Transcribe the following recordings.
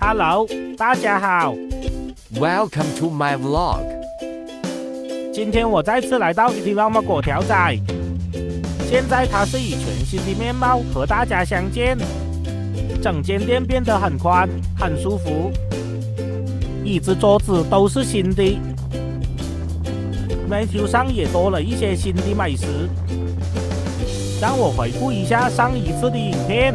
Hello， 大家好。Welcome to my vlog。今天我再次来到一地方的粿条仔，现在它是以全新的面貌和大家相见。整间店变得很宽，很舒服，椅子桌子都是新的，menu上也多了一些新的美食。让我回顾一下上一次的影片。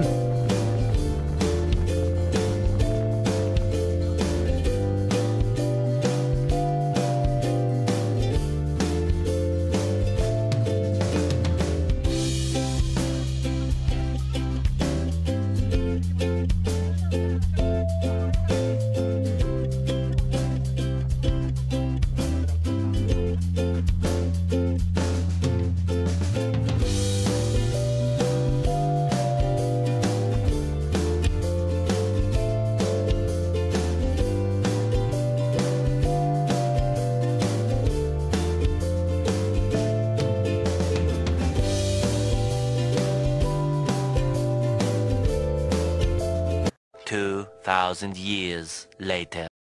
2,000 years later.